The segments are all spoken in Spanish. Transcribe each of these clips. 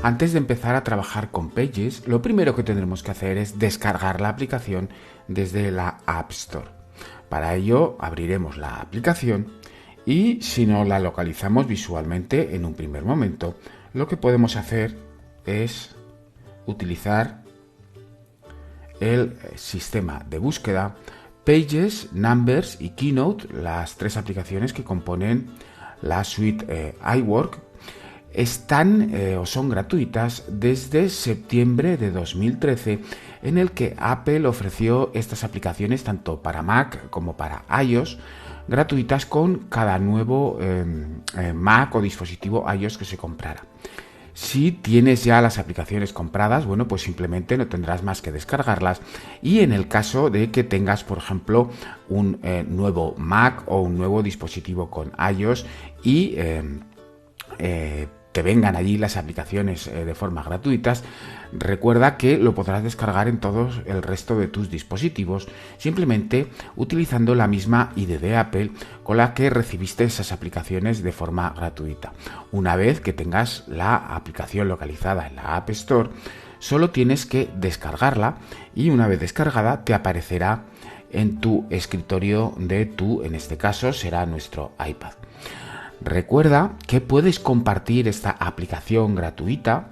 Antes de empezar a trabajar con Pages, lo primero que tendremos que hacer es descargar la aplicación desde la App Store. Para ello abriremos la aplicación y si no la localizamos visualmente en un primer momento, lo que podemos hacer es utilizar el sistema de búsqueda Pages, Numbers y Keynote, las tres aplicaciones que componen la suite iWork. Están o son gratuitas desde septiembre de 2013, en el que Apple ofreció estas aplicaciones tanto para Mac como para iOS, gratuitas con cada nuevo Mac o dispositivo iOS que se comprara. Si tienes ya las aplicaciones compradas, bueno, pues simplemente no tendrás más que descargarlas, y en el caso de que tengas, por ejemplo, un nuevo Mac o un nuevo dispositivo con iOS y te vengan allí las aplicaciones de forma gratuitas, recuerda que lo podrás descargar en todos el resto de tus dispositivos simplemente utilizando la misma ID de Apple con la que recibiste esas aplicaciones de forma gratuita. Una vez que tengas la aplicación localizada en la App Store, solo tienes que descargarla y una vez descargada te aparecerá en tu escritorio en este caso será nuestro iPad. Recuerda que puedes compartir esta aplicación gratuita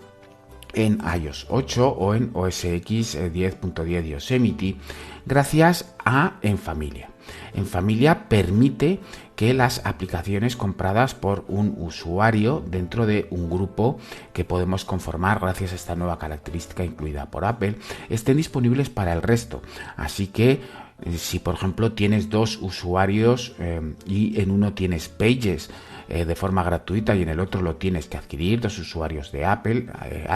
en iOS 8 o en OS X 10.10 Yosemite gracias a En Familia. En Familia permite que las aplicaciones compradas por un usuario dentro de un grupo que podemos conformar gracias a esta nueva característica incluida por Apple estén disponibles para el resto. Así que si por ejemplo tienes dos usuarios y en uno tienes Pages de forma gratuita y en el otro lo tienes que adquirir, dos usuarios de Apple,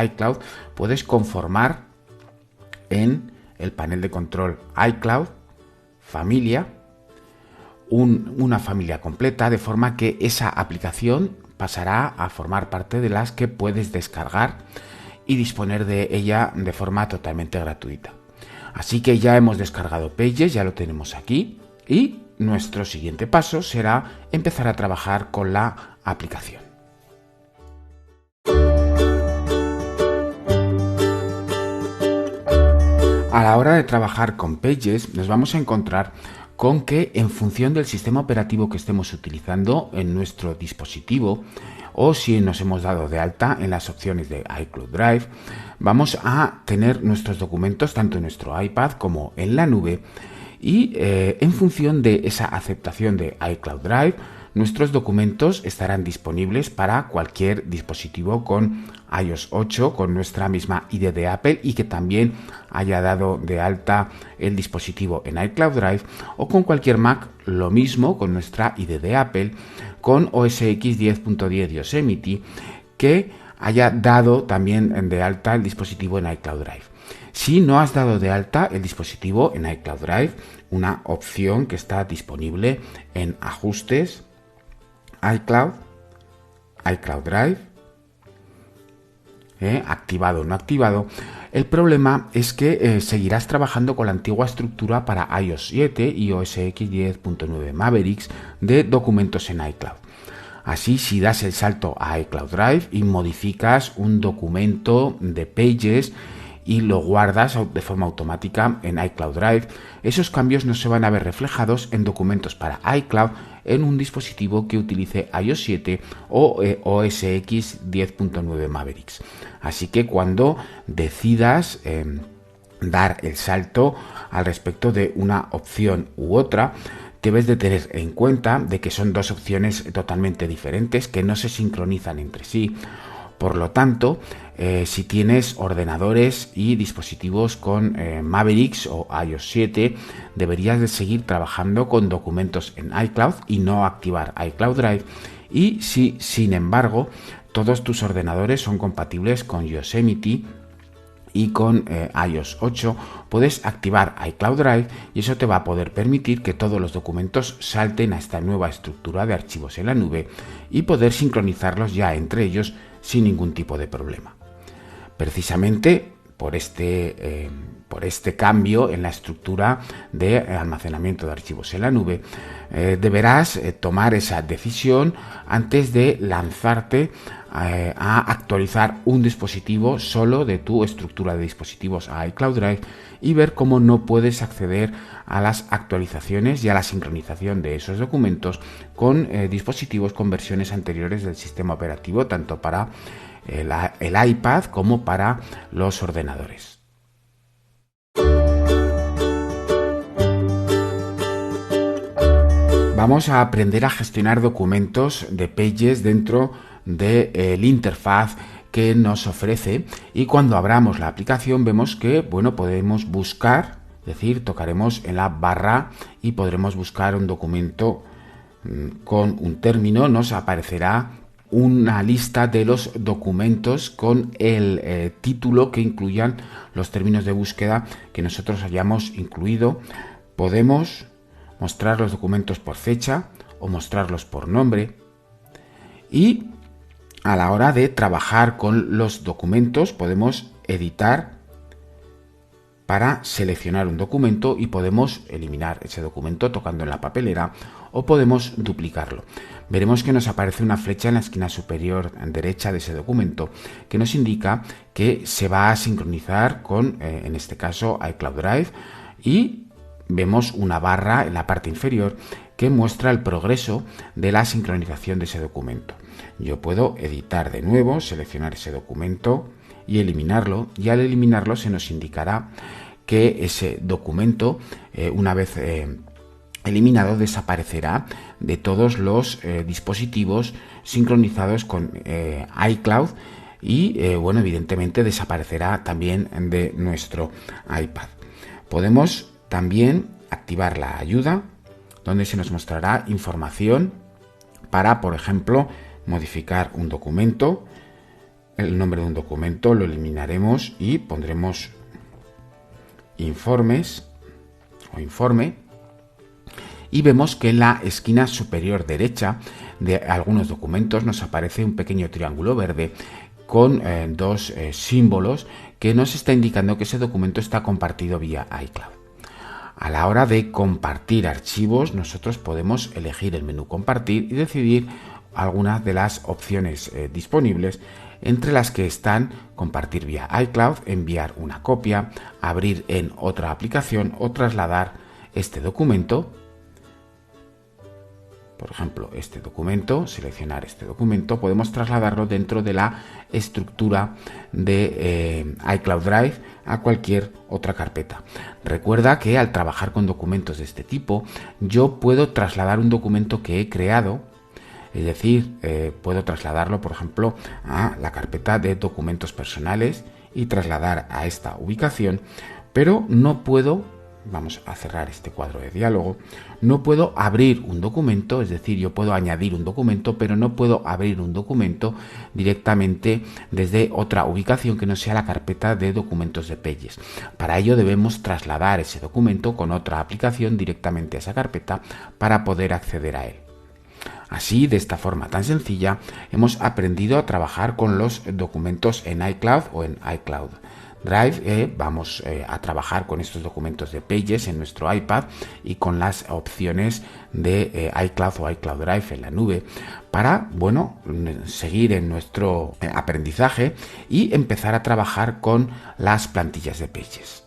iCloud, puedes conformar en el panel de control iCloud familia, una familia completa, de forma que esa aplicación pasará a formar parte de las que puedes descargar y disponer de ella de forma totalmente gratuita. Así que ya hemos descargado Pages, ya lo tenemos aquí, y nuestro siguiente paso será empezar a trabajar con la aplicación. A la hora de trabajar con Pages nos vamos a encontrar con que en función del sistema operativo que estemos utilizando en nuestro dispositivo o si nos hemos dado de alta en las opciones de iCloud Drive, vamos a tener nuestros documentos tanto en nuestro iPad como en la nube. Y en función de esa aceptación de iCloud Drive, nuestros documentos estarán disponibles para cualquier dispositivo con iOS 8, con nuestra misma ID de Apple y que también haya dado de alta el dispositivo en iCloud Drive, o con cualquier Mac, lo mismo, con nuestra ID de Apple, con OS X 10.10 Yosemite, que haya dado también de alta el dispositivo en iCloud Drive. Si no has dado de alta el dispositivo en iCloud Drive, una opción que está disponible en Ajustes, iCloud, iCloud Drive, activado o no activado, el problema es que seguirás trabajando con la antigua estructura para iOS 7 y OS X 10.9 Mavericks de documentos en iCloud. Así, si das el salto a iCloud Drive y modificas un documento de Pages y lo guardas de forma automática en iCloud Drive, esos cambios no se van a ver reflejados en documentos para iCloud en un dispositivo que utilice iOS 7 o OS X 10.9 Mavericks. Así que cuando decidas dar el salto al respecto de una opción u otra, debes de tener en cuenta de que son dos opciones totalmente diferentes que no se sincronizan entre sí. Por lo tanto, si tienes ordenadores y dispositivos con Mavericks o iOS 7, deberías de seguir trabajando con documentos en iCloud y no activar iCloud Drive. Y si, sin embargo, todos tus ordenadores son compatibles con Yosemite y con iOS 8, puedes activar iCloud Drive y eso te va a poder permitir que todos los documentos salten a esta nueva estructura de archivos en la nube y poder sincronizarlos ya entre ellos sin ningún tipo de problema. Precisamente por este cambio en la estructura de almacenamiento de archivos en la nube, deberás tomar esa decisión antes de lanzarte a actualizar un dispositivo solo de tu estructura de dispositivos a iCloud Drive y ver cómo no puedes acceder a las actualizaciones y a la sincronización de esos documentos con dispositivos con versiones anteriores del sistema operativo, tanto para el iPad como para los ordenadores. Vamos a aprender a gestionar documentos de Pages dentro del interfaz que nos ofrece, y cuando abramos la aplicación vemos que podemos buscar, es decir, tocaremos en la barra y podremos buscar un documento con un término. Nos aparecerá una lista de los documentos con el título que incluyan los términos de búsqueda que nosotros hayamos incluido. Podemos mostrar los documentos por fecha o mostrarlos por nombre, y a la hora de trabajar con los documentos podemos editar para seleccionar un documento y podemos eliminar ese documento tocando en la papelera, o podemos duplicarlo. Veremos que nos aparece una flecha en la esquina superior derecha de ese documento que nos indica que se va a sincronizar con, en este caso, iCloud Drive, y vemos una barra en la parte inferior que muestra el progreso de la sincronización de ese documento. Yo puedo editar de nuevo, seleccionar ese documento y eliminarlo, y al eliminarlo se nos indicará que ese documento, una vez eliminado, desaparecerá de todos los dispositivos sincronizados con iCloud y evidentemente desaparecerá también de nuestro iPad. Podemos también activar la ayuda, donde se nos mostrará información para, por ejemplo, modificar un documento. El nombre de un documento lo eliminaremos y pondremos informes o informe, y vemos que en la esquina superior derecha de algunos documentos nos aparece un pequeño triángulo verde con dos símbolos que nos está indicando que ese documento está compartido vía iCloud. A la hora de compartir archivos, nosotros podemos elegir el menú compartir y decidir algunas de las opciones disponibles, entre las que están compartir vía iCloud, enviar una copia, abrir en otra aplicación o trasladar este documento. Por ejemplo, este documento, seleccionar este documento, podemos trasladarlo dentro de la estructura de iCloud Drive a cualquier otra carpeta. Recuerda que al trabajar con documentos de este tipo, yo puedo trasladar un documento que he creado, es decir, puedo trasladarlo, por ejemplo, a la carpeta de documentos personales y trasladar a esta ubicación, pero no puedo, vamos a cerrar este cuadro de diálogo, no puedo abrir un documento, es decir, yo puedo añadir un documento, pero no puedo abrir un documento directamente desde otra ubicación que no sea la carpeta de documentos de Pages. Para ello debemos trasladar ese documento con otra aplicación directamente a esa carpeta para poder acceder a él. Así, de esta forma tan sencilla, hemos aprendido a trabajar con los documentos en iCloud o en iCloud Drive. Vamos a trabajar con estos documentos de Pages en nuestro iPad y con las opciones de iCloud o iCloud Drive en la nube para, seguir en nuestro aprendizaje y empezar a trabajar con las plantillas de Pages.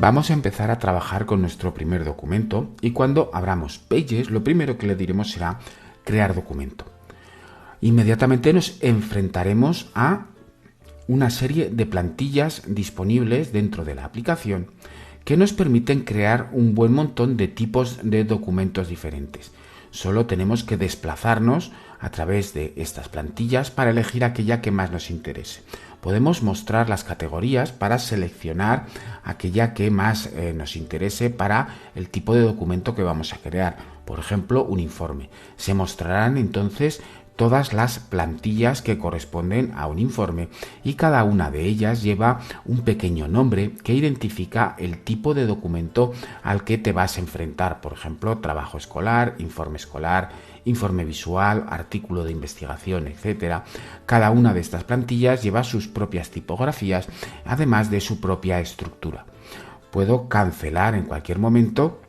Vamos a empezar a trabajar con nuestro primer documento, y cuando abramos Pages, lo primero que le diremos será crear documento. Inmediatamente nos enfrentaremos a una serie de plantillas disponibles dentro de la aplicación que nos permiten crear un buen montón de tipos de documentos diferentes. Solo tenemos que desplazarnos a través de estas plantillas para elegir aquella que más nos interese. Podemos mostrar las categorías para seleccionar aquella que más nos interese para el tipo de documento que vamos a crear. Por ejemplo, un informe. Se mostrarán entonces todas las plantillas que corresponden a un informe, y cada una de ellas lleva un pequeño nombre que identifica el tipo de documento al que te vas a enfrentar. Por ejemplo, trabajo escolar, informe visual, artículo de investigación, etc. Cada una de estas plantillas lleva sus propias tipografías, además de su propia estructura. Puedo cancelar en cualquier momento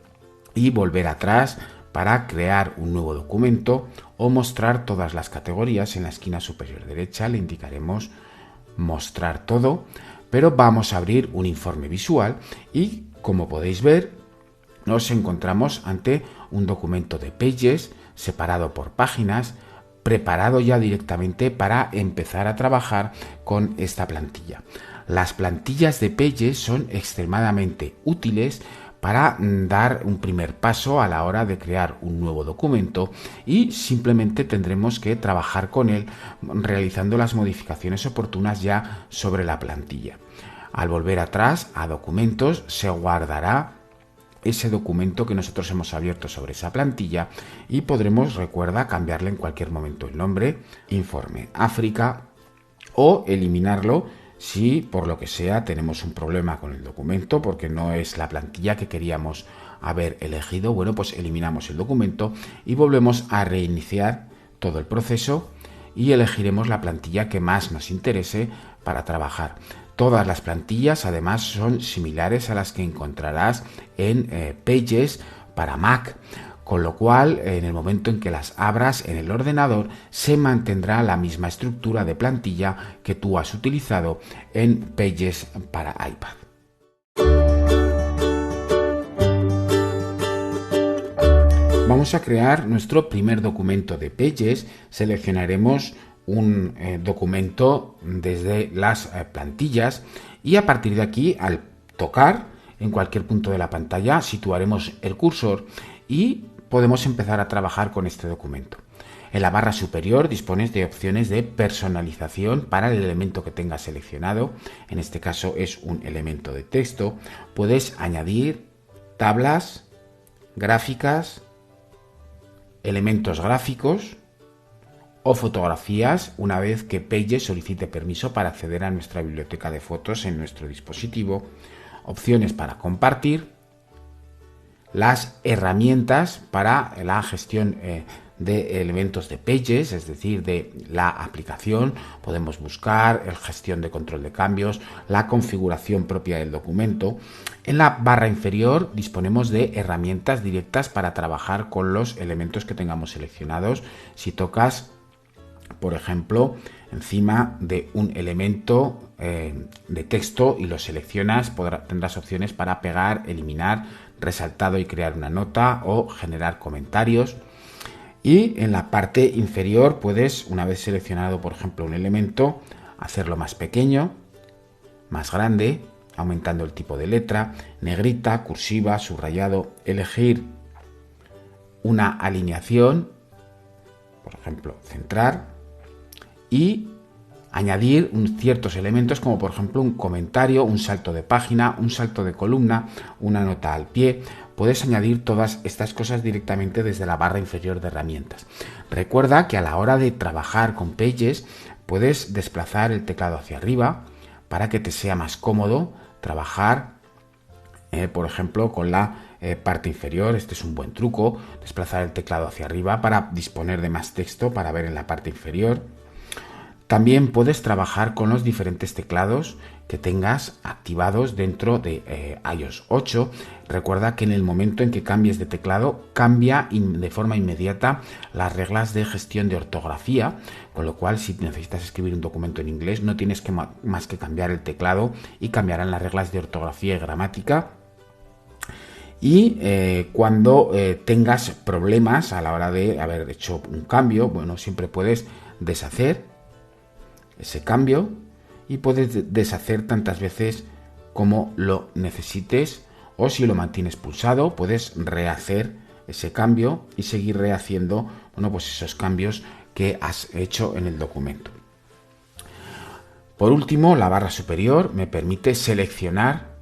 y volver atrás para crear un nuevo documento o mostrar todas las categorías. En la esquina superior derecha le indicaremos mostrar todo, pero vamos a abrir un informe visual y, como podéis ver, nos encontramos ante un documento de Pages separado por páginas, preparado ya directamente para empezar a trabajar con esta plantilla. Las plantillas de Pages son extremadamente útiles para dar un primer paso a la hora de crear un nuevo documento, y simplemente tendremos que trabajar con él realizando las modificaciones oportunas ya sobre la plantilla. Al volver atrás a documentos, se guardará ese documento que nosotros hemos abierto sobre esa plantilla y podremos, recuerda, cambiarle en cualquier momento el nombre, informe África, o eliminarlo si por lo que sea tenemos un problema con el documento porque no es la plantilla que queríamos haber elegido. Bueno, pues eliminamos el documento y volvemos a reiniciar todo el proceso y elegiremos la plantilla que más nos interese para trabajar. Todas las plantillas además son similares a las que encontrarás en Pages para Mac, con lo cual en el momento en que las abras en el ordenador se mantendrá la misma estructura de plantilla que tú has utilizado en Pages para iPad. Vamos a crear nuestro primer documento de Pages. Seleccionaremos un documento desde las plantillas y a partir de aquí, al tocar en cualquier punto de la pantalla, situaremos el cursor y podemos empezar a trabajar con este documento. En la barra superior dispones de opciones de personalización para el elemento que tengas seleccionado. En este caso es un elemento de texto. Puedes añadir tablas, gráficas, elementos gráficos o fotografías una vez que Pages solicite permiso para acceder a nuestra biblioteca de fotos en nuestro dispositivo, opciones para compartir, las herramientas para la gestión de elementos de Pages, es decir, de la aplicación. Podemos buscar la gestión de control de cambios, la configuración propia del documento. En la barra inferior disponemos de herramientas directas para trabajar con los elementos que tengamos seleccionados. Si tocas, por ejemplo, encima de un elemento de texto y lo seleccionas, tendrás opciones para pegar, eliminar, resaltado y crear una nota o generar comentarios. Y en la parte inferior puedes, una vez seleccionado por ejemplo un elemento, hacerlo más pequeño, más grande, aumentando el tipo de letra, negrita, cursiva, subrayado, elegir una alineación, por ejemplo centrar, y añadir ciertos elementos como por ejemplo un comentario, un salto de página, un salto de columna, una nota al pie. Puedes añadir todas estas cosas directamente desde la barra inferior de herramientas. Recuerda que a la hora de trabajar con Pages puedes desplazar el teclado hacia arriba para que te sea más cómodo trabajar, por ejemplo, con la parte inferior. Este es un buen truco, desplazar el teclado hacia arriba para disponer de más texto para ver en la parte inferior. También puedes trabajar con los diferentes teclados que tengas activados dentro de iOS 8. Recuerda que en el momento en que cambies de teclado, cambia de forma inmediata las reglas de gestión de ortografía, con lo cual si necesitas escribir un documento en inglés no tienes más que cambiar el teclado y cambiarán las reglas de ortografía y gramática. Y cuando tengas problemas a la hora de haber hecho un cambio, bueno, siempre puedes deshacer ese cambio y puedes deshacer tantas veces como lo necesites, o si lo mantienes pulsado puedes rehacer ese cambio y seguir rehaciendo, bueno, pues esos cambios que has hecho en el documento. Por último, la barra superior me permite seleccionar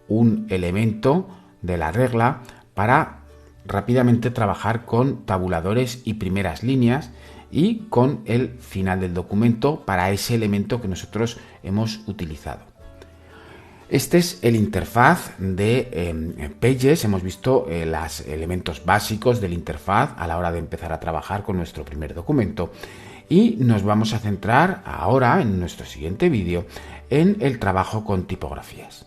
un elemento de la regla para rápidamente trabajar con tabuladores y primeras líneas y con el final del documento para ese elemento que nosotros hemos utilizado. Este es el interfaz de Pages. Hemos visto los elementos básicos del interfaz a la hora de empezar a trabajar con nuestro primer documento, y nos vamos a centrar ahora en nuestro siguiente vídeo en el trabajo con tipografías.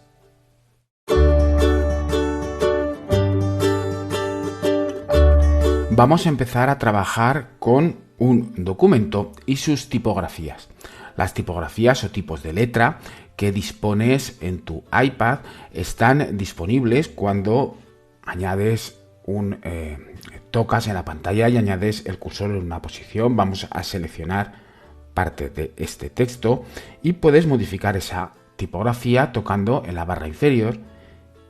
vamos a empezar a trabajar con un documento y sus tipografías. Las tipografías o tipos de letra que dispones en tu iPad están disponibles cuando añades tocas en la pantalla y añades el cursor en una posición. Vamos a seleccionar parte de este texto y puedes modificar esa tipografía tocando en la barra inferior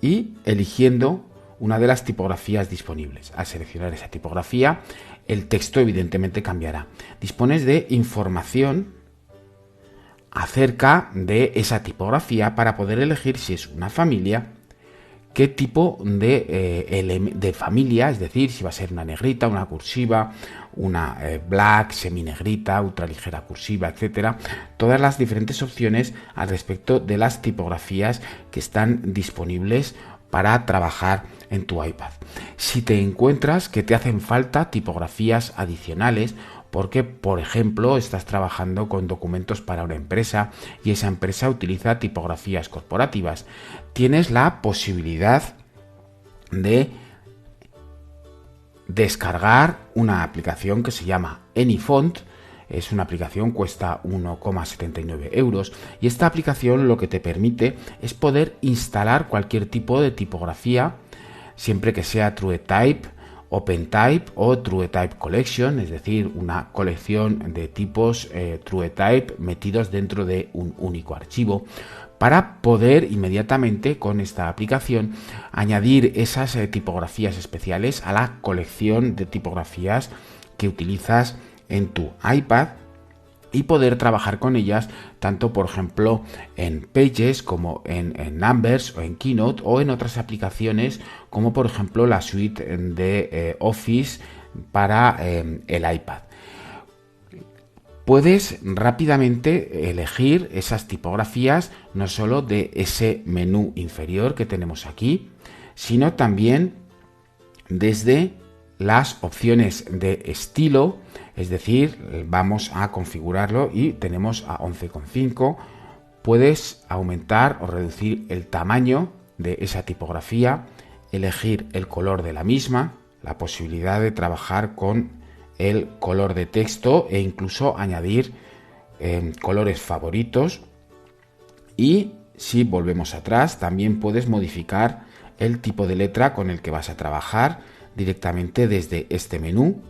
y eligiendo una de las tipografías disponibles. Al seleccionar esa tipografía, el texto evidentemente cambiará. Dispones de información acerca de esa tipografía para poder elegir si es una familia, qué tipo de familia, es decir, si va a ser una negrita, una cursiva, una black, seminegrita, ultraligera cursiva, etcétera. Todas las diferentes opciones al respecto de las tipografías que están disponibles para trabajar en tu iPad. Si te encuentras que te hacen falta tipografías adicionales, porque, por ejemplo, estás trabajando con documentos para una empresa y esa empresa utiliza tipografías corporativas, tienes la posibilidad de descargar una aplicación que se llama AnyFont. Es una aplicación, cuesta 1,79 euros y esta aplicación lo que te permite es poder instalar cualquier tipo de tipografía, siempre que sea TrueType, OpenType o TrueType Collection, es decir, una colección de tipos TrueType metidos dentro de un único archivo, para poder inmediatamente con esta aplicación añadir esas tipografías especiales a la colección de tipografías que utilizas en tu iPad y poder trabajar con ellas tanto, por ejemplo, en Pages como en Numbers o en Keynote o en otras aplicaciones como, por ejemplo, la suite de Office para el iPad. Puedes rápidamente elegir esas tipografías no solo de ese menú inferior que tenemos aquí, sino también desde las opciones de estilo, es decir, vamos a configurarlo y tenemos a 11,5. Puedes aumentar o reducir el tamaño de esa tipografía, elegir el color de la misma, la posibilidad de trabajar con el color de texto e incluso añadir colores favoritos. Y si volvemos atrás, también puedes modificar el tipo de letra con el que vas a trabajar directamente desde este menú,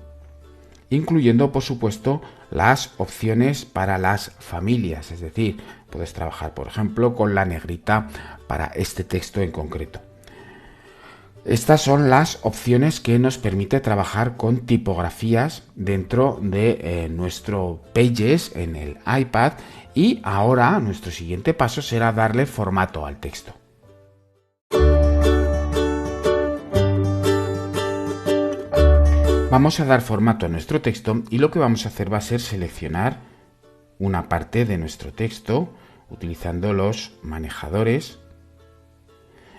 incluyendo, por supuesto, las opciones para las familias, es decir, puedes trabajar, por ejemplo, con la negrita para este texto en concreto. Estas son las opciones que nos permite trabajar con tipografías dentro de nuestro Pages en el iPad, y ahora nuestro siguiente paso será darle formato al texto. Vamos a dar formato a nuestro texto y lo que vamos a hacer va a ser seleccionar una parte de nuestro texto utilizando los manejadores.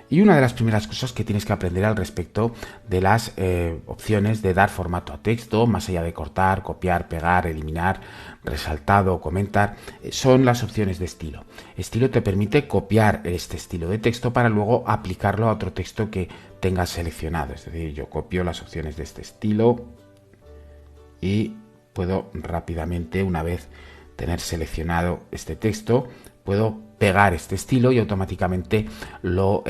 Y una de las primeras cosas que tienes que aprender al respecto de las opciones de dar formato a texto, más allá de cortar, copiar, pegar, eliminar, resaltado, comentar, son las opciones de estilo. Estilo te permite copiar este estilo de texto para luego aplicarlo a otro texto que tengas seleccionado. Es decir, yo copio las opciones de este estilo y puedo rápidamente, una vez tener seleccionado este texto, puedo pegar este estilo y automáticamente lo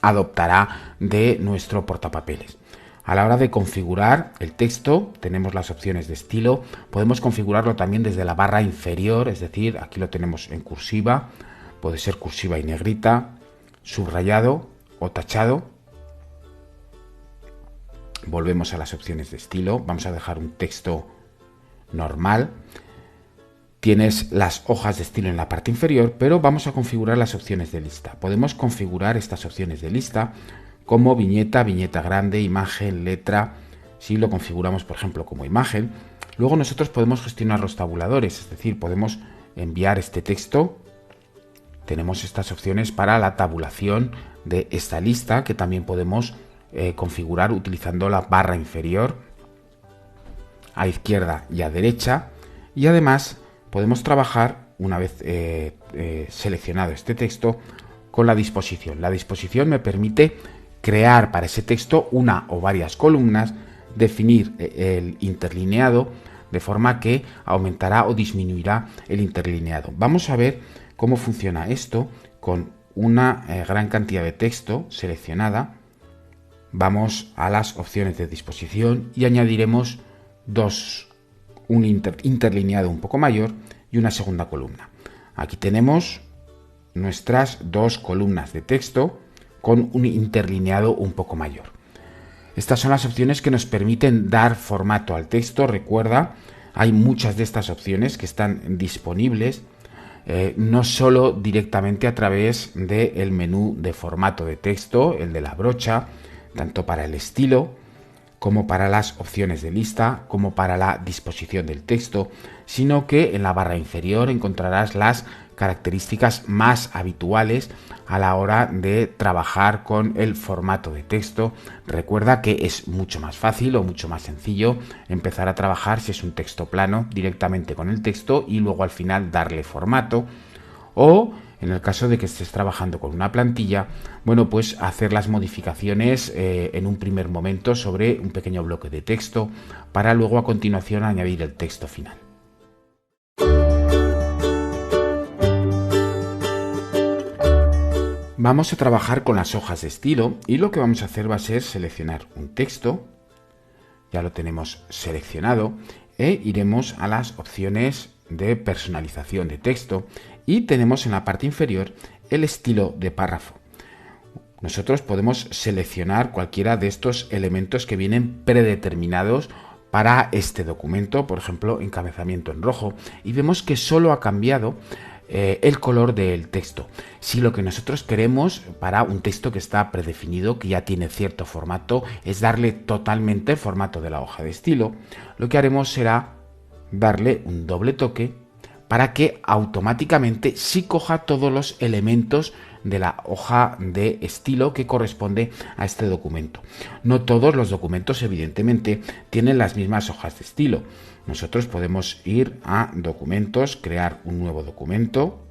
adoptará de nuestro portapapeles. A la hora de configurar el texto, tenemos las opciones de estilo. Podemos configurarlo también desde la barra inferior, es decir, aquí lo tenemos en cursiva, puede ser cursiva y negrita, subrayado o tachado. Volvemos a las opciones de estilo, vamos a dejar un texto normal. Tienes las hojas de estilo en la parte inferior, pero vamos a configurar las opciones de lista. Podemos configurar estas opciones de lista como viñeta, viñeta grande, imagen, letra. Si lo configuramos, por ejemplo, como imagen, luego nosotros podemos gestionar los tabuladores, es decir, podemos enviar este texto. Tenemos estas opciones para la tabulación de esta lista que también podemos configurar utilizando la barra inferior a izquierda y a derecha, y además podemos trabajar, una vez seleccionado este texto, con la disposición. La disposición me permite crear para ese texto una o varias columnas definir el interlineado de forma que aumentará o disminuirá el interlineado. Vamos a ver cómo funciona esto con una gran cantidad de texto seleccionada. Vamos a las opciones de disposición y añadiremos un interlineado un poco mayor y una segunda columna. Aquí tenemos nuestras dos columnas de texto con un interlineado un poco mayor. Estas son las opciones que nos permiten dar formato al texto. Recuerda, hay muchas de estas opciones que están disponibles, no solo directamente a través del menú de formato de texto, el de la brocha, tanto para el estilo como para las opciones de lista, como para la disposición del texto, sino que en la barra inferior encontrarás las características más habituales a la hora de trabajar con el formato de texto. Recuerda que es mucho más fácil o mucho más sencillo empezar a trabajar si es un texto plano directamente con el texto y luego al final darle formato, o en el caso de que estés trabajando con una plantilla, bueno, pues hacer las modificaciones en un primer momento sobre un pequeño bloque de texto para luego a continuación añadir el texto final. Vamos a trabajar con las hojas de estilo y lo que vamos a hacer va a ser seleccionar un texto, ya lo tenemos seleccionado, e iremos a las opciones de personalización de texto y tenemos en la parte inferior el estilo de párrafo. Nosotros podemos seleccionar cualquiera de estos elementos que vienen predeterminados para este documento, por ejemplo, encabezamiento en rojo, y vemos que solo ha cambiado el color del texto. Si lo que nosotros queremos para un texto que está predefinido, que ya tiene cierto formato, es darle totalmente el formato de la hoja de estilo, lo que haremos será darle un doble toque para que automáticamente sí coja todos los elementos de la hoja de estilo que corresponde a este documento. No todos los documentos, evidentemente, tienen las mismas hojas de estilo. Nosotros podemos ir a documentos, crear un nuevo documento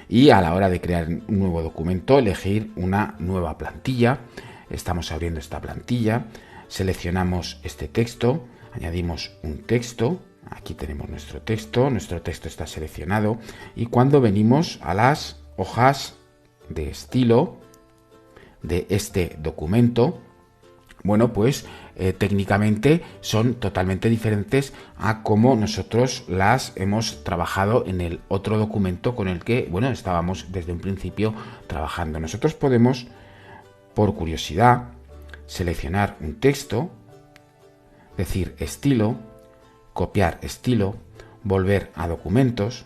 y a la hora de crear un nuevo documento elegir una nueva plantilla. Estamos abriendo esta plantilla, seleccionamos este texto, añadimos un texto. Aquí tenemos nuestro texto está seleccionado y cuando venimos a las hojas de estilo de este documento, bueno, pues técnicamente son totalmente diferentes a como nosotros las hemos trabajado en el otro documento con el que, bueno, estábamos desde un principio trabajando. Nosotros podemos, por curiosidad, seleccionar un texto, decir estilo, copiar estilo, volver a documentos,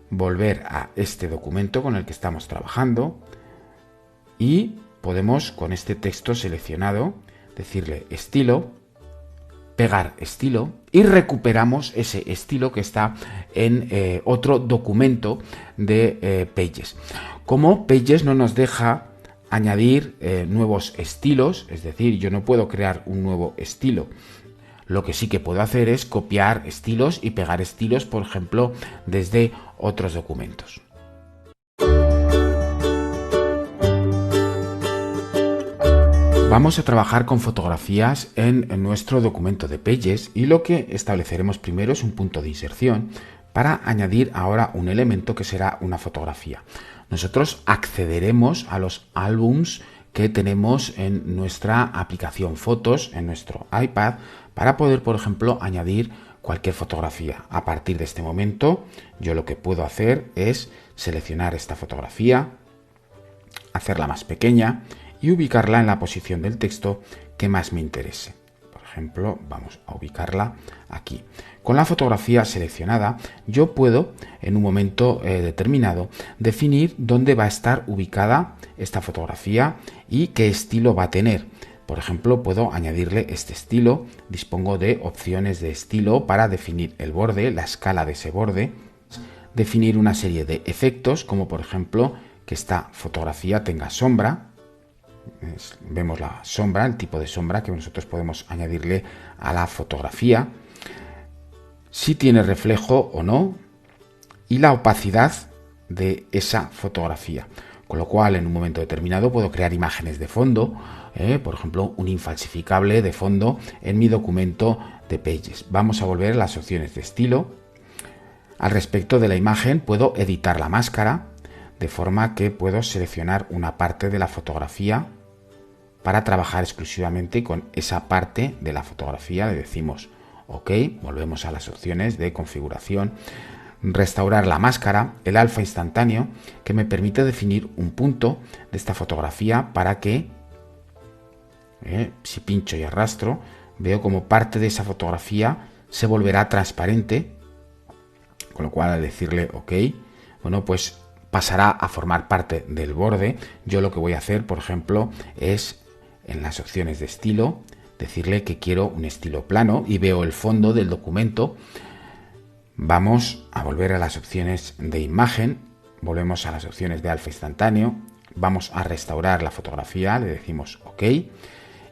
volver a este documento con el que estamos trabajando y podemos con este texto seleccionado decirle estilo, pegar estilo y recuperamos ese estilo que está en otro documento de Pages. Como Pages no nos deja añadir nuevos estilos, es decir, yo no puedo crear un nuevo estilo. Lo que sí que puedo hacer es copiar estilos y pegar estilos, por ejemplo, desde otros documentos. Vamos a trabajar con fotografías en nuestro documento de Pages y lo que estableceremos primero es un punto de inserción para añadir ahora un elemento que será una fotografía. Nosotros accederemos a los álbums que tenemos en nuestra aplicación Fotos, en nuestro iPad, para poder, por ejemplo, añadir cualquier fotografía. A partir de este momento, yo lo que puedo hacer es seleccionar esta fotografía, hacerla más pequeña y ubicarla en la posición del texto que más me interese. Por ejemplo, vamos a ubicarla aquí. Con la fotografía seleccionada, yo puedo, en un momento determinado, definir dónde va a estar ubicada esta fotografía y qué estilo va a tener. Por ejemplo, puedo añadirle este estilo, dispongo de opciones de estilo para definir el borde, la escala de ese borde, definir una serie de efectos, como por ejemplo que esta fotografía tenga sombra. Vemos la sombra, el tipo de sombra que nosotros podemos añadirle a la fotografía, si tiene reflejo o no, y la opacidad de esa fotografía. con lo cual en un momento determinado puedo crear imágenes de fondo, por ejemplo un infalsificable de fondo en mi documento de Pages. Vamos a volver a las opciones de estilo. Al respecto de la imagen puedo editar la máscara, de forma que puedo seleccionar una parte de la fotografía para trabajar exclusivamente con esa parte de la fotografía. Le decimos OK, volvemos a las opciones de configuración, restaurar la máscara, el alfa instantáneo, que me permite definir un punto de esta fotografía para que, si pincho y arrastro, veo como parte de esa fotografía se volverá transparente, con lo cual al decirle OK, bueno, pues pasará a formar parte del borde. Yo lo que voy a hacer, por ejemplo, es en las opciones de estilo, decirle que quiero un estilo plano y veo el fondo del documento. Vamos a volver a las opciones de imagen, volvemos a las opciones de alfa instantáneo, vamos a restaurar la fotografía, le decimos OK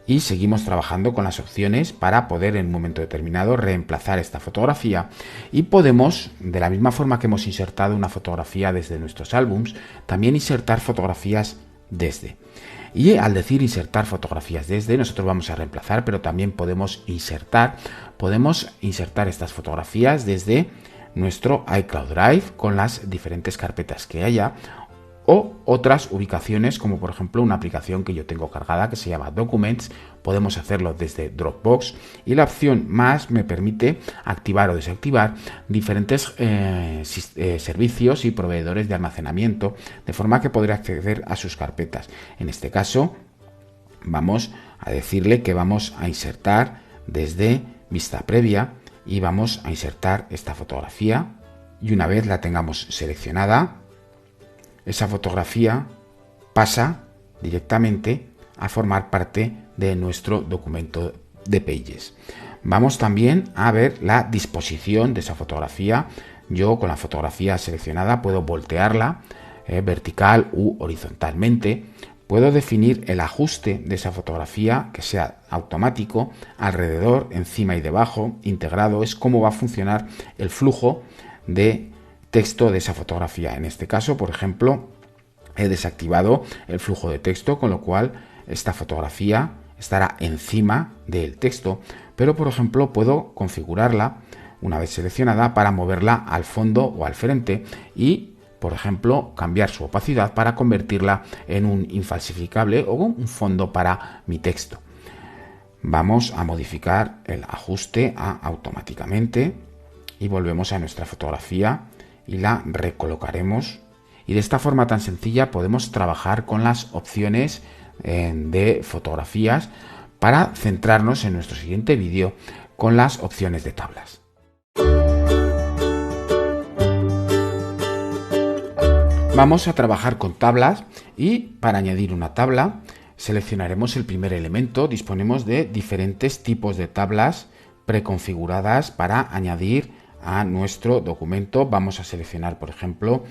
y seguimos trabajando con las opciones para poder en un momento determinado reemplazar esta fotografía. Y podemos, de la misma forma que hemos insertado una fotografía desde nuestros álbums, también insertar fotografías desde. Y al decir insertar fotografías desde, nosotros vamos a reemplazar, pero también podemos insertar estas fotografías desde nuestro iCloud Drive con las diferentes carpetas que haya, o otras ubicaciones como por ejemplo una aplicación que yo tengo cargada que se llama Documents. Podemos hacerlo desde Dropbox y la opción más me permite activar o desactivar diferentes servicios y proveedores de almacenamiento, de forma que podré acceder a sus carpetas. En este caso vamos a decirle que vamos a insertar desde vista previa y vamos a insertar esta fotografía, y una vez la tengamos seleccionada, esa fotografía pasa directamente a formar parte de nuestro documento de Pages. Vamos también a ver la disposición de esa fotografía. Yo con la fotografía seleccionada puedo voltearla vertical u horizontalmente. Puedo definir el ajuste de esa fotografía que sea automático, alrededor, encima y debajo, integrado. Es cómo va a funcionar el flujo de texto de esa fotografía. En este caso, por ejemplo, he desactivado el flujo de texto, con lo cual esta fotografía estará encima del texto, pero por ejemplo puedo configurarla una vez seleccionada para moverla al fondo o al frente y por ejemplo cambiar su opacidad para convertirla en un infalsificable o un fondo para mi texto. Vamos a modificar el ajuste a automáticamente y volvemos a nuestra fotografía y la recolocaremos, y de esta forma tan sencilla podemos trabajar con las opciones de fotografías para centrarnos en nuestro siguiente vídeo con las opciones de tablas. Vamos a trabajar con tablas y para añadir una tabla seleccionaremos el primer elemento. Disponemos de diferentes tipos de tablas preconfiguradas para añadir a nuestro documento. Vamos a seleccionar por ejemplo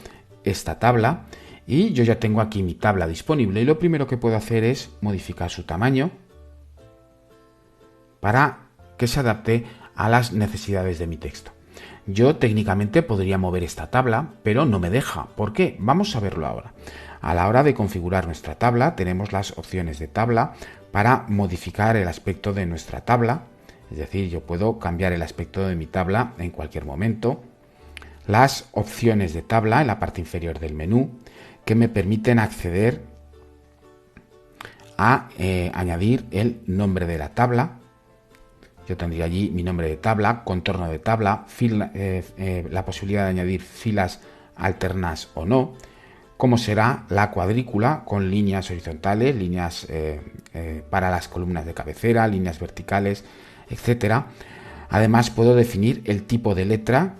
esta tabla y yo ya tengo aquí mi tabla disponible, y lo primero que puedo hacer es modificar su tamaño para que se adapte a las necesidades de mi texto. Yo técnicamente podría mover esta tabla, pero no me deja. ¿Por qué? Vamos a verlo ahora. A la hora de configurar nuestra tabla tenemos las opciones de tabla para modificar el aspecto de nuestra tabla. Es decir, yo puedo cambiar el aspecto de mi tabla en cualquier momento. Las opciones de tabla en la parte inferior del menú, que me permiten acceder a añadir el nombre de la tabla. Yo tendría allí mi nombre de tabla, contorno de tabla, la posibilidad de añadir filas alternas o no, cómo será la cuadrícula con líneas horizontales, líneas para las columnas de cabecera, líneas verticales, etcétera. Además puedo definir el tipo de letra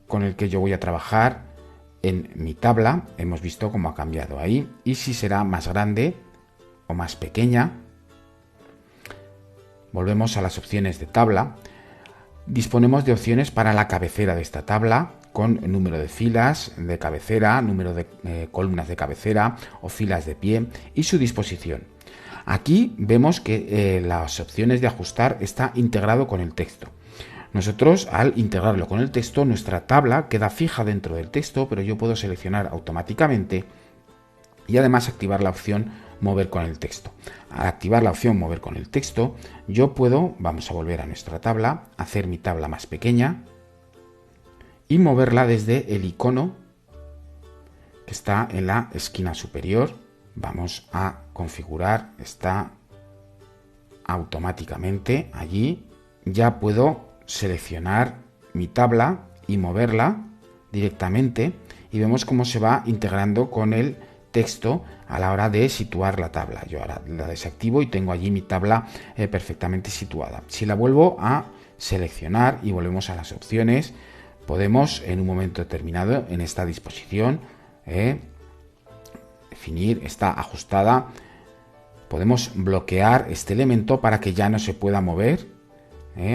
con el que yo voy a trabajar en mi tabla. Hemos visto cómo ha cambiado ahí, y si será más grande o más pequeña. Volvemos a las opciones de tabla. Disponemos de opciones para la cabecera de esta tabla, con número de filas de cabecera, número de columnas de cabecera o filas de pie, y su disposición. Aquí vemos que las opciones de ajustar está integrado con el texto. Nosotros, al integrarlo con el texto, nuestra tabla queda fija dentro del texto, pero yo puedo seleccionar automáticamente y además activar la opción mover con el texto. Al activar la opción mover con el texto, yo puedo, vamos a volver a nuestra tabla, hacer mi tabla más pequeña y moverla desde el icono que está en la esquina superior. Vamos a configurar, está automáticamente allí. Ya puedo seleccionar mi tabla y moverla directamente y vemos cómo se va integrando con el texto a la hora de situar la tabla. Yo ahora la desactivo y tengo allí mi tabla perfectamente situada. Si la vuelvo a seleccionar y volvemos a las opciones, podemos en un momento determinado en esta disposición definir, está ajustada, podemos bloquear este elemento para que ya no se pueda mover,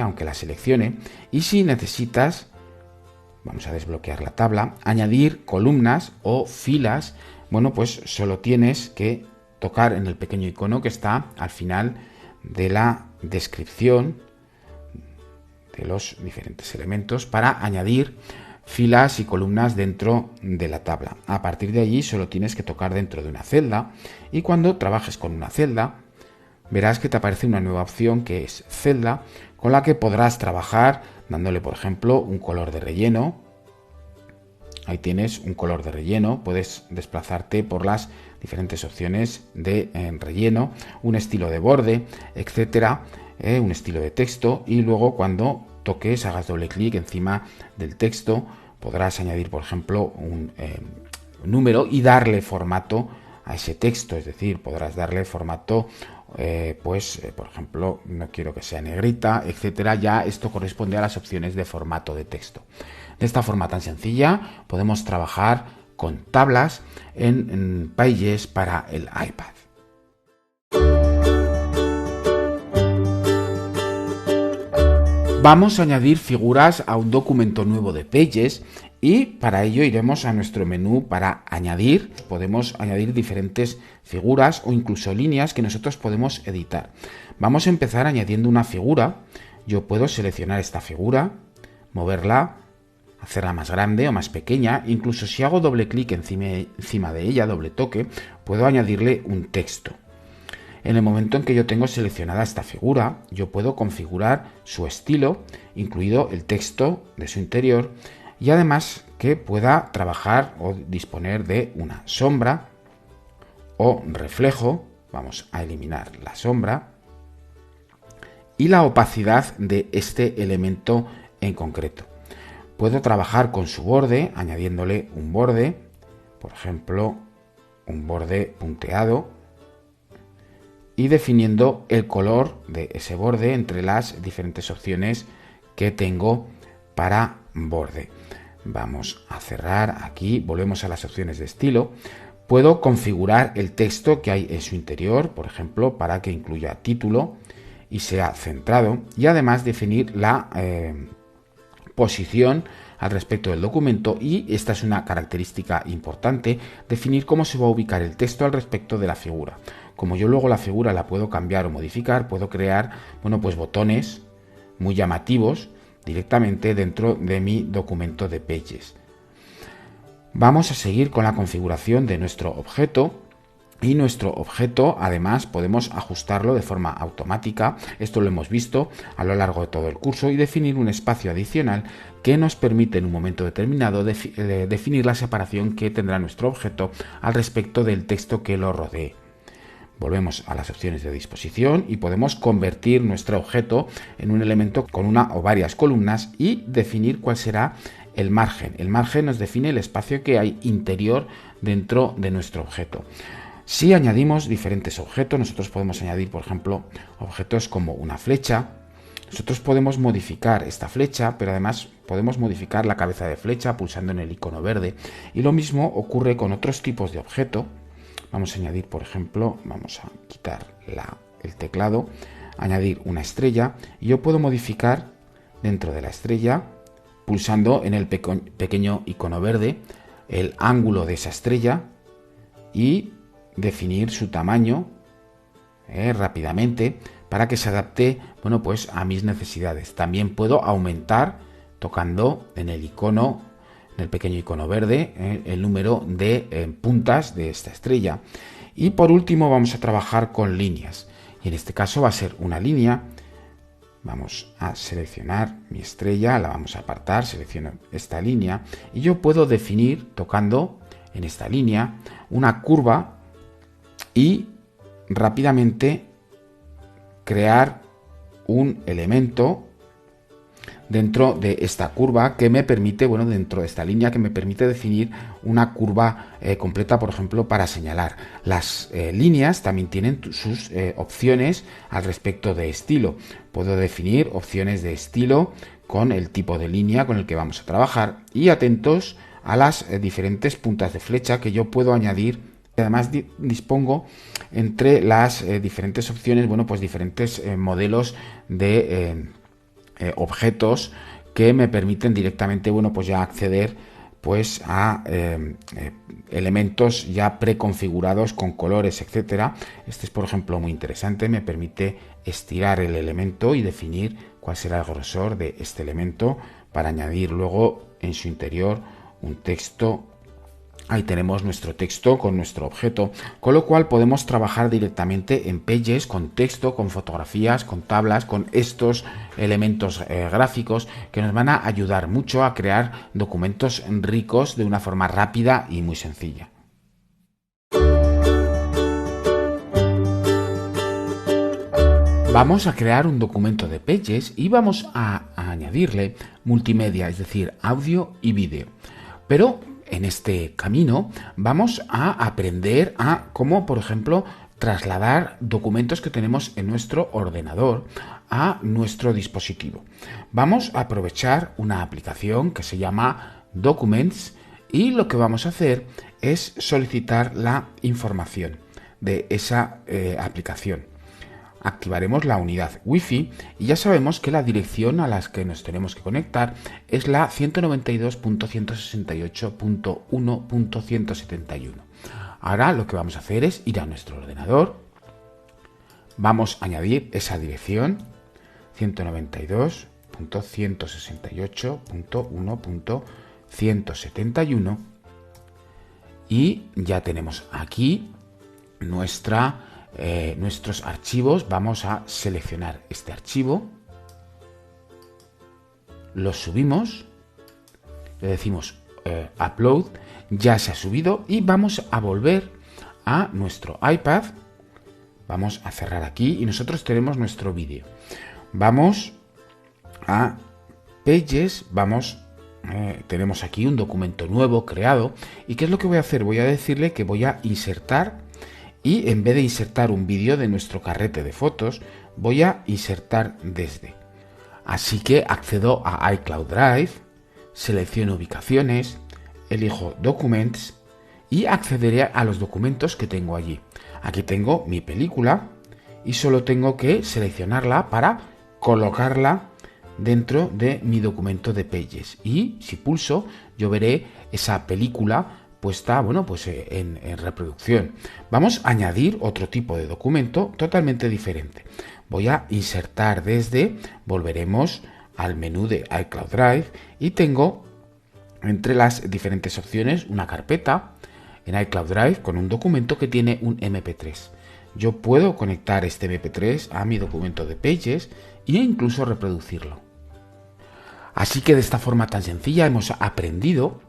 aunque la seleccione. Y si necesitas, vamos a desbloquear la tabla, añadir columnas o filas, bueno, pues solo tienes que tocar en el pequeño icono que está al final de la descripción de los diferentes elementos para añadir filas y columnas dentro de la tabla. A partir de allí solo tienes que tocar dentro de una celda y cuando trabajes con una celda verás que te aparece una nueva opción que es celda, con la que podrás trabajar dándole, por ejemplo, un color de relleno. Ahí tienes un color de relleno, puedes desplazarte por las diferentes opciones de relleno, un estilo de borde, etcétera, un estilo de texto, y luego cuando toques, hagas doble clic encima del texto, podrás añadir, por ejemplo, un número y darle formato a ese texto, es decir, podrás darle formato, por ejemplo, no quiero que sea negrita, etcétera. Ya esto corresponde a las opciones de formato de texto. De esta forma tan sencilla podemos trabajar con tablas en Pages para el iPad. Vamos a añadir figuras a un documento nuevo de Pages y para ello iremos a nuestro menú para añadir. Podemos añadir diferentes figuras o incluso líneas que nosotros podemos editar. Vamos a empezar añadiendo una figura. Yo puedo seleccionar esta figura, moverla, hacerla más grande o más pequeña. Incluso si hago doble clic encima de ella, doble toque, puedo añadirle un texto. En el momento en que yo tengo seleccionada esta figura, yo puedo configurar su estilo, incluido el texto de su interior, y además que pueda trabajar o disponer de una sombra o reflejo. Vamos a eliminar la sombra y la opacidad de este elemento en concreto. Puedo trabajar con su borde, añadiéndole un borde, por ejemplo, un borde punteado, y definiendo el color de ese borde entre las diferentes opciones que tengo para borde. Vamos a cerrar aquí, volvemos a las opciones de estilo. Puedo configurar el texto que hay en su interior, por ejemplo, para que incluya título y sea centrado, y además definir la posición al respecto del documento, y esta es una característica importante, definir cómo se va a ubicar el texto al respecto de la figura. Como yo luego la figura la puedo cambiar o modificar, puedo crear, pues botones muy llamativos directamente dentro de mi documento de Pages. Vamos a seguir con la configuración de nuestro objeto. Y nuestro objeto, además, podemos ajustarlo de forma automática. Esto lo hemos visto a lo largo de todo el curso, y definir un espacio adicional que nos permite en un momento determinado definir la separación que tendrá nuestro objeto al respecto del texto que lo rodee. Volvemos a las opciones de disposición y podemos convertir nuestro objeto en un elemento con una o varias columnas y definir cuál será el margen. El margen nos define el espacio que hay interior dentro de nuestro objeto. Si añadimos diferentes objetos, nosotros podemos añadir, por ejemplo, objetos como una flecha. Nosotros podemos modificar esta flecha, pero además podemos modificar la cabeza de flecha pulsando en el icono verde. Y lo mismo ocurre con otros tipos de objeto. Vamos a añadir, por ejemplo, vamos a quitar el teclado, añadir una estrella, y yo puedo modificar dentro de la estrella, pulsando en el pequeño icono verde, el ángulo de esa estrella y definir su tamaño rápidamente para que se adapte a mis necesidades. También puedo aumentar tocando en el icono en el pequeño icono verde, el número de puntas de esta estrella. Y por último vamos a trabajar con líneas. Y en este caso va a ser una línea. Vamos a seleccionar mi estrella, la vamos a apartar, selecciono esta línea y yo puedo definir, tocando en esta línea, una curva y rápidamente crear un elemento dentro de esta curva que me permite, dentro de esta línea que me permite definir una curva completa, por ejemplo, para señalar. Las líneas también tienen sus opciones al respecto de estilo. Puedo definir opciones de estilo con el tipo de línea con el que vamos a trabajar y atentos a las diferentes puntas de flecha que yo puedo añadir. Además dispongo entre las diferentes opciones, diferentes modelos de objetos que me permiten directamente, ya acceder a elementos ya preconfigurados con colores, etcétera. Este es, por ejemplo, muy interesante. Me permite estirar el elemento y definir cuál será el grosor de este elemento para añadir luego en su interior un texto. Ahí tenemos nuestro texto con nuestro objeto, con lo cual podemos trabajar directamente en Pages con texto, con fotografías, con tablas, con estos elementos gráficos que nos van a ayudar mucho a crear documentos ricos de una forma rápida y muy sencilla. Vamos a crear un documento de Pages y vamos a añadirle multimedia, es decir, audio y vídeo. Pero en este camino vamos a aprender a cómo, por ejemplo, trasladar documentos que tenemos en nuestro ordenador a nuestro dispositivo. Vamos a aprovechar una aplicación que se llama Documents y lo que vamos a hacer es solicitar la información de esa aplicación. Activaremos la unidad Wi-Fi y ya sabemos que la dirección a la que nos tenemos que conectar es la 192.168.1.171. Ahora lo que vamos a hacer es ir a nuestro ordenador, vamos a añadir esa dirección 192.168.1.171 y ya tenemos aquí nuestros archivos. Vamos a seleccionar este archivo, lo subimos, le decimos upload, ya se ha subido y vamos a volver a nuestro iPad. Vamos a cerrar aquí y nosotros tenemos nuestro vídeo. Vamos a Pages, tenemos aquí un documento nuevo creado y ¿qué es lo que voy a hacer? Voy a decirle que voy a insertar. Y en vez de insertar un vídeo de nuestro carrete de fotos, voy a insertar desde. Así que accedo a iCloud Drive, selecciono ubicaciones, elijo Documents y accederé a los documentos que tengo allí. Aquí tengo mi película y solo tengo que seleccionarla para colocarla dentro de mi documento de Pages. Y si pulso, yo veré esa película puesta en reproducción. Vamos a añadir otro tipo de documento totalmente diferente. Voy a insertar desde, volveremos al menú de iCloud Drive y tengo entre las diferentes opciones una carpeta en iCloud Drive con un documento que tiene un MP3. Yo puedo conectar este MP3 a mi documento de Pages e incluso reproducirlo. Así que de esta forma tan sencilla hemos aprendido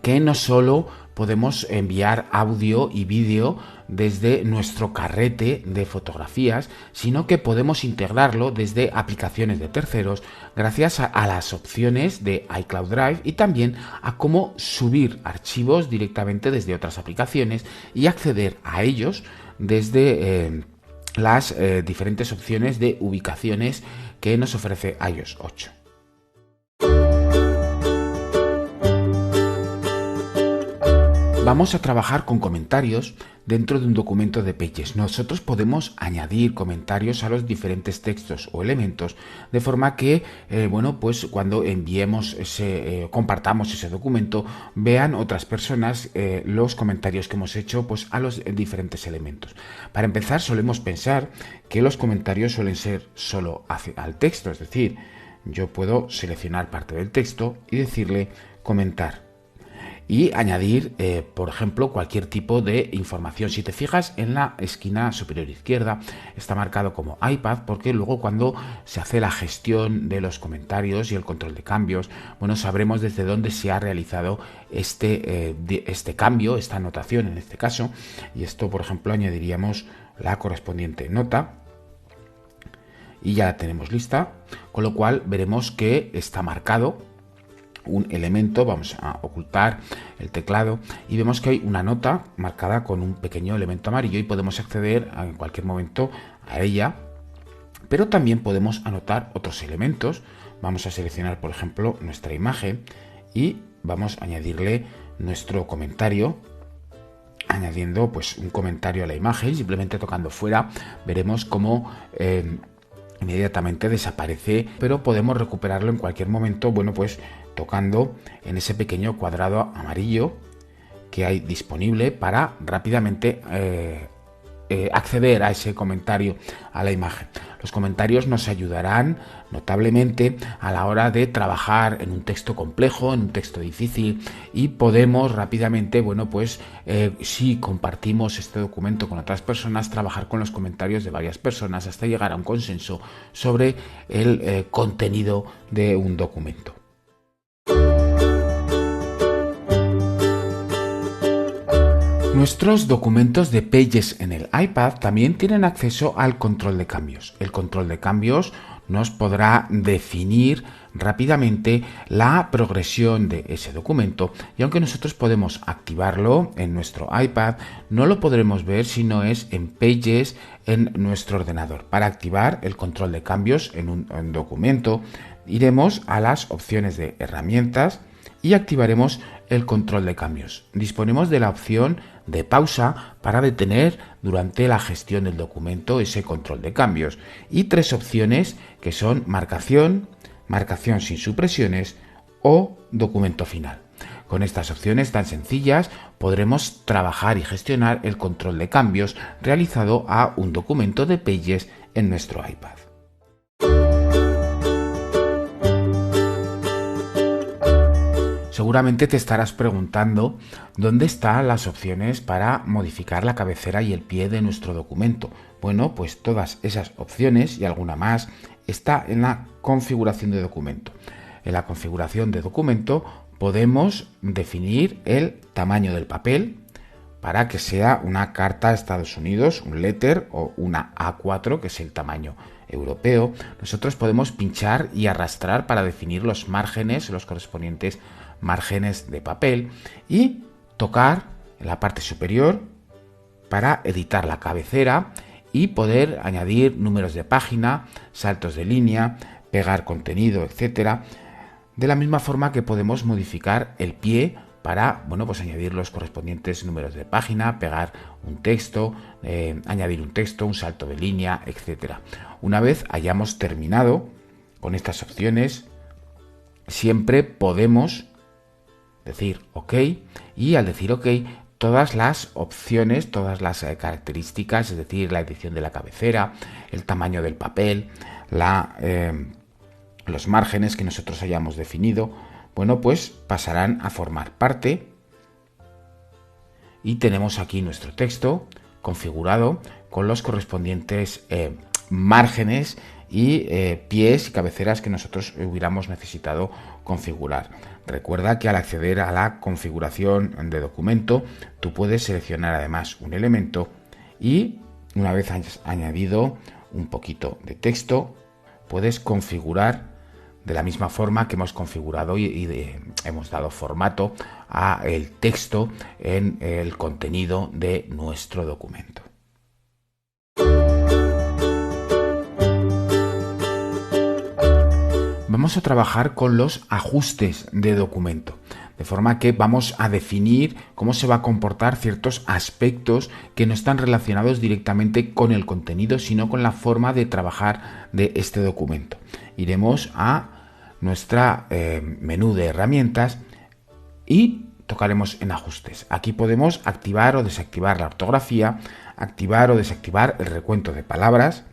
que no solo podemos enviar audio y vídeo desde nuestro carrete de fotografías, sino que podemos integrarlo desde aplicaciones de terceros gracias a las opciones de iCloud Drive y también a cómo subir archivos directamente desde otras aplicaciones y acceder a ellos desde las diferentes opciones de ubicaciones que nos ofrece iOS 8. Vamos a trabajar con comentarios dentro de un documento de Pages. Nosotros podemos añadir comentarios a los diferentes textos o elementos de forma que, cuando enviemos compartamos ese documento, vean otras personas los comentarios que hemos hecho a los diferentes elementos. Para empezar, solemos pensar que los comentarios suelen ser solo al texto, es decir, yo puedo seleccionar parte del texto y decirle comentar. y añadir, por ejemplo, cualquier tipo de información. Si te fijas en la esquina superior izquierda está marcado como iPad, porque luego cuando se hace la gestión de los comentarios y el control de cambios, bueno, sabremos desde dónde se ha realizado este cambio, esta anotación en este caso, y esto, por ejemplo, añadiríamos la correspondiente nota y ya la tenemos lista, con lo cual veremos que está marcado un elemento. Vamos a ocultar el teclado y vemos que hay una nota marcada con un pequeño elemento amarillo y podemos acceder en cualquier momento a ella, pero también podemos anotar otros elementos. Vamos a seleccionar, por ejemplo, nuestra imagen y vamos a añadirle nuestro comentario, añadiendo pues un comentario a la imagen. Simplemente tocando fuera veremos cómo inmediatamente desaparece, pero podemos recuperarlo en cualquier momento, bueno, pues tocando en ese pequeño cuadrado amarillo que hay disponible para rápidamente acceder a ese comentario, a la imagen. Los comentarios nos ayudarán notablemente a la hora de trabajar en un texto complejo, en un texto difícil, y podemos rápidamente, bueno, pues si compartimos este documento con otras personas, trabajar con los comentarios de varias personas hasta llegar a un consenso sobre el contenido de un documento. Nuestros documentos de Pages en el iPad también tienen acceso al control de cambios. El control de cambios nos podrá definir rápidamente la progresión de ese documento, y aunque nosotros podemos activarlo en nuestro iPad, no lo podremos ver si no es en Pages en nuestro ordenador. Para activar el control de cambios en un documento, iremos a las opciones de herramientas y activaremos el control de cambios. Disponemos de la opción de pausa para detener durante la gestión del documento ese control de cambios, y tres opciones que son marcación, marcación sin supresiones o documento final. Con estas opciones tan sencillas podremos trabajar y gestionar el control de cambios realizado a un documento de Pages en nuestro iPad. Seguramente te estarás preguntando dónde están las opciones para modificar la cabecera y el pie de nuestro documento. Bueno, pues todas esas opciones y alguna más está en la configuración de documento. En la configuración de documento podemos definir el tamaño del papel para que sea una carta a Estados Unidos, un letter o una A4, que es el tamaño europeo. Nosotros podemos pinchar y arrastrar para definir los márgenes, los correspondientes márgenes de papel, y tocar en la parte superior para editar la cabecera y poder añadir números de página, saltos de línea, pegar contenido, etcétera. De la misma forma que podemos modificar el pie para, bueno, pues añadir los correspondientes números de página, pegar un texto, añadir un texto, un salto de línea, etcétera. Una vez hayamos terminado con estas opciones, siempre podemos decir OK, y al decir OK, todas las opciones, todas las características, es decir, la edición de la cabecera, el tamaño del papel, los márgenes que nosotros hayamos definido, bueno, pues pasarán a formar parte, y tenemos aquí nuestro texto configurado con los correspondientes márgenes y pies y cabeceras que nosotros hubiéramos necesitado configurar. Recuerda que al acceder a la configuración de documento, tú puedes seleccionar además un elemento, y una vez hayas añadido un poquito de texto, puedes configurar de la misma forma que hemos configurado y hemos dado formato a el texto en el contenido de nuestro documento. Vamos a trabajar con los ajustes de documento, de forma que vamos a definir cómo se va a comportar ciertos aspectos que no están relacionados directamente con el contenido, sino con la forma de trabajar de este documento. Iremos a nuestra menú de herramientas y tocaremos en ajustes. Aquí podemos activar o desactivar la ortografía, activar o desactivar el recuento de palabras,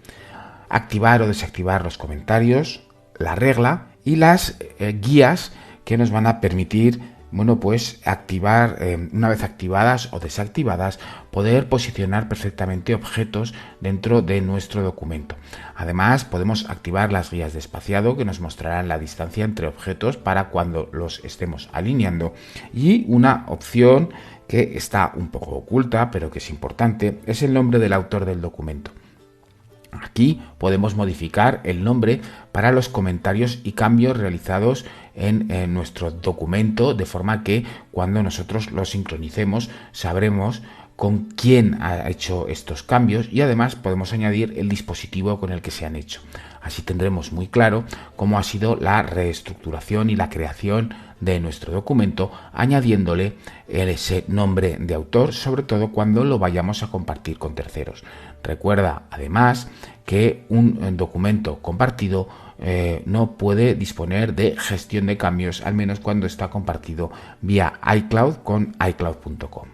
activar o desactivar los comentarios, la regla y las guías que nos van a permitir, bueno, pues activar, una vez activadas o desactivadas, poder posicionar perfectamente objetos dentro de nuestro documento. Además, podemos activar las guías de espaciado que nos mostrarán la distancia entre objetos para cuando los estemos alineando, y una opción que está un poco oculta pero que es importante es el nombre del autor del documento. Aquí podemos modificar el nombre para los comentarios y cambios realizados en nuestro documento, de forma que cuando nosotros lo sincronicemos sabremos con quién ha hecho estos cambios, y además podemos añadir el dispositivo con el que se han hecho. Así tendremos muy claro cómo ha sido la reestructuración y la creación de nuestro documento, añadiéndole ese nombre de autor, sobre todo cuando lo vayamos a compartir con terceros. Recuerda además que un documento compartido no puede disponer de gestión de cambios, al menos cuando está compartido vía iCloud con iCloud.com.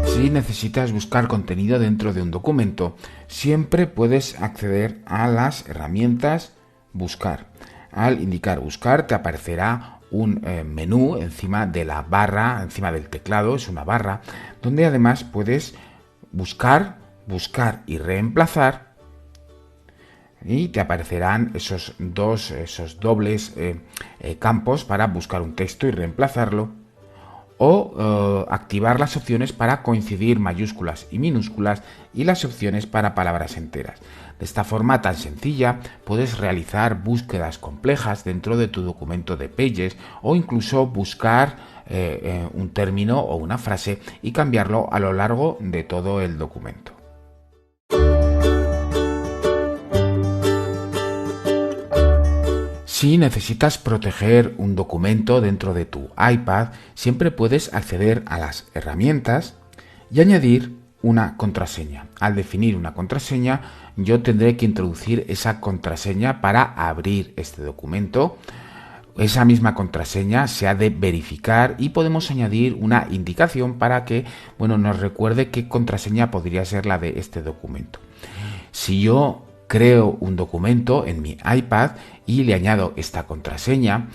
Si necesitas buscar contenido dentro de un documento, siempre puedes acceder a las herramientas Buscar. Al indicar Buscar te aparecerá un menú encima de la barra, encima del teclado, es una barra, donde además puedes buscar y reemplazar, y te aparecerán esos dobles campos para buscar un texto y reemplazarlo, o activar las opciones para coincidir mayúsculas y minúsculas y las opciones para palabras enteras. De esta forma tan sencilla puedes realizar búsquedas complejas dentro de tu documento de Pages, o incluso buscar un término o una frase y cambiarlo a lo largo de todo el documento. Si necesitas proteger un documento dentro de tu iPad, siempre puedes acceder a las herramientas y añadir una contraseña. Al definir una contraseña, yo tendré que introducir esa contraseña para abrir este documento. Esa misma contraseña se ha de verificar y podemos añadir una indicación para que, nos recuerde qué contraseña podría ser la de este documento. Si yo creo un documento en mi iPad y le añado esta contraseña